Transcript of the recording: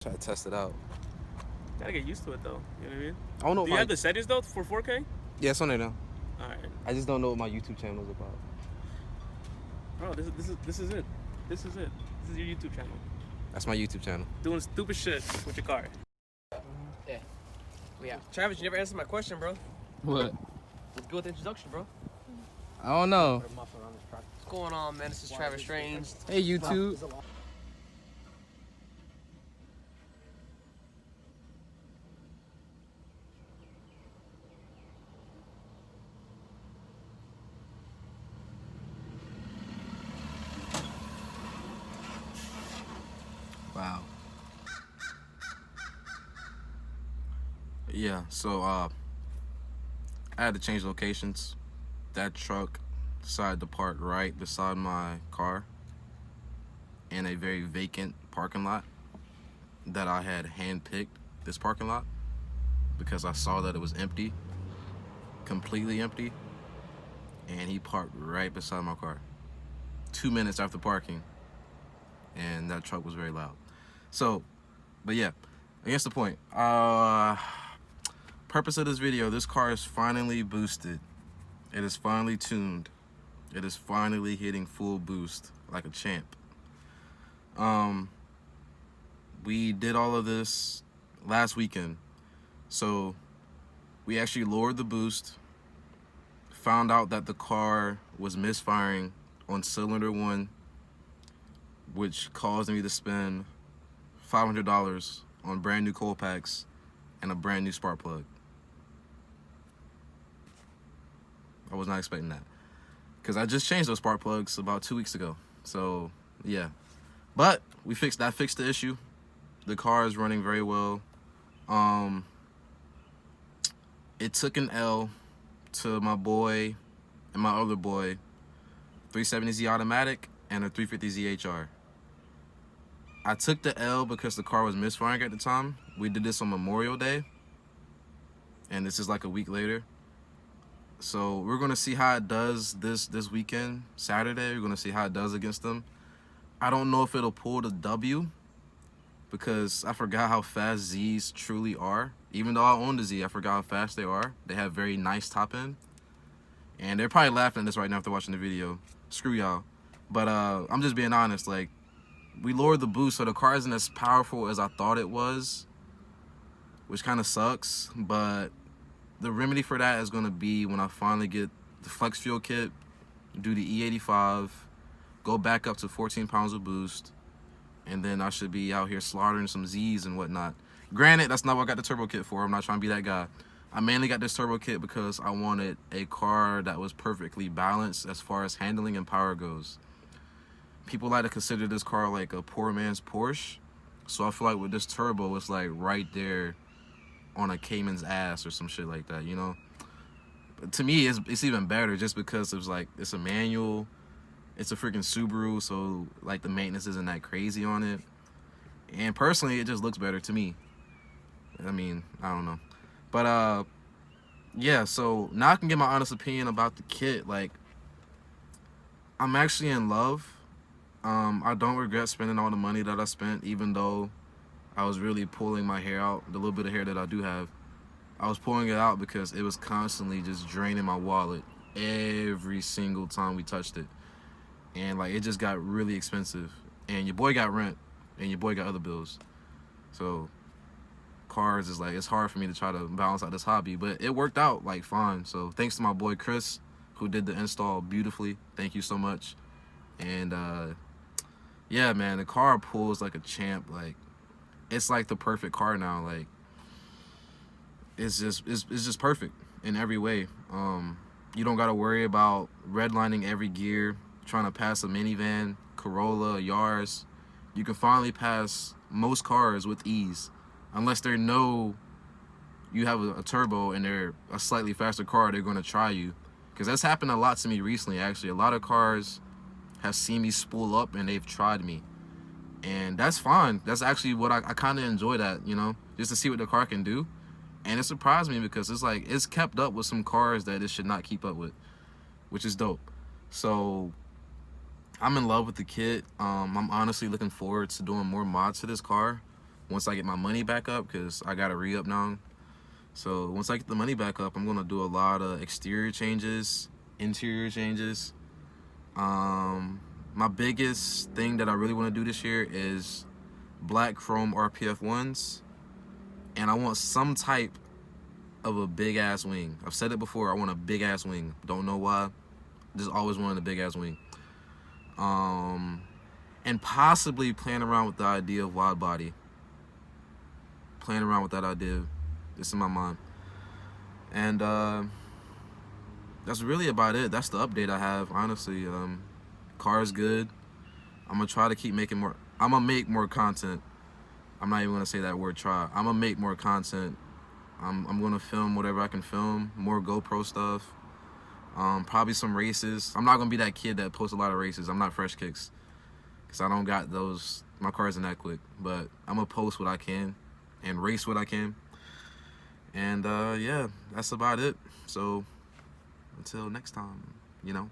Try to test it out. Gotta get used to it though. You know what I mean? I don't know Do if you my have the settings though for 4K? yeah, it's on there now. All right, I just don't know what my YouTube channel is about. bro. This is it. This is it. This is your YouTube channel. That's my YouTube channel. Doing stupid shit with your car. Yeah. Yeah. Travis, you never answered my question, bro. What? Let's go with the introduction, bro. I don't know. What's going on, man? This is Travis Strange. Hey, YouTube. Wow. Yeah, so I had to change locations. That truck decided to park right beside my car in a very vacant parking lot that I had handpicked this parking lot because I saw that it was empty, completely empty, and he parked right beside my car 2 minutes after parking, and that truck was very loud. So, but yeah, I guess the point. Purpose of this video, this car is finally boosted. It is finally tuned. It is finally hitting full boost like a champ. We did all of this last weekend. So we actually lowered the boost, found out that the car was misfiring on cylinder 1, which caused me to spend $500 on brand new coil packs and a brand new spark plug. I was not expecting that because I just changed those spark plugs about 2 weeks ago. So yeah, but we fixed the issue. The car is running very well. It took an L to my boy and my other boy, 370Z automatic and a 350Z HR. I took the L because the car was misfiring at the time. We did this on Memorial Day, and this is like a week later. So we're gonna see how it does this weekend, Saturday. We're gonna see how it does against them. I don't know if it'll pull the W because I forgot how fast Z's truly are. Even though I own the Z, I forgot how fast they are. They have very nice top end, and they're probably laughing at this right now after watching the video. Screw y'all. But I'm just being honest. Like, we lowered the boost, so the car isn't as powerful as I thought it was, which kind of sucks. But the remedy for that is going to be when I finally get the flex fuel kit, do the E85, go back up to 14 pounds of boost, and then I should be out here slaughtering some Z's and whatnot. Granted, that's not what I got the turbo kit for. I'm not trying to be that guy. I mainly got this turbo kit because I wanted a car that was perfectly balanced as far as handling and power goes. People like to consider this car like a poor man's Porsche, so I feel like with this turbo, it's like right there on a Cayman's ass or some shit like that, you know. But to me, it's even better just because it's like it's a manual, it's a freaking Subaru, so like the maintenance isn't that crazy on it, and personally, it just looks better to me. I mean, I don't know, but yeah. So now I can get my honest opinion about the kit. Like, I'm actually in love. I don't regret spending all the money that I spent, even though I was really pulling my hair out, the little bit of hair that I do have. I was pulling it out because it was constantly just draining my wallet every single time we touched it. And like, it just got really expensive. And your boy got rent, and your boy got other bills. So cars is like, it's hard for me to try to balance out this hobby, but it worked out like fine. So thanks to my boy Chris, who did the install beautifully. Thank you so much. And yeah, man, the car pulls like a champ. Like, it's like the perfect car now. Like, it's just perfect in every way. You don't gotta worry about redlining every gear, trying to pass a minivan, Corolla, Yaris. You can finally pass most cars with ease, unless they know you have a turbo and they're a slightly faster car. They're gonna try you, because that's happened a lot to me recently. Actually, a lot of cars have seen me spool up and they've tried me, and that's fine. That's actually what I kind of enjoy, that, you know, just to see what the car can do. And it surprised me because it's like it's kept up with some cars that it should not keep up with, which is dope. So I'm in love with the kit. I'm honestly looking forward to doing more mods to this car. once I get my money back up, because I gotta re-up now. So once I get the money back up, I'm gonna do a lot of exterior changes, interior changes. My biggest thing that I really want to do this year is black chrome RPF ones, and I want some type of a big ass wing. I've said it before, I want a big ass wing. Don't know why, just always wanted a big ass wing. And possibly playing around with the idea of wide body. Playing around with that idea. It's in my mind. And that's really about it. That's the update I have, honestly. Car is good. I'm gonna try to keep making more. I'm gonna make more content. I'm not even gonna say that word try. I'm gonna make more content. I'm gonna film whatever I can film. More GoPro stuff. Probably some races. I'm not gonna be that kid that posts a lot of races. I'm not Fresh Kicks, because I don't got those. My car isn't that quick. But I'm gonna post what I can and race what I can. And yeah, that's about it. So until next time, you know.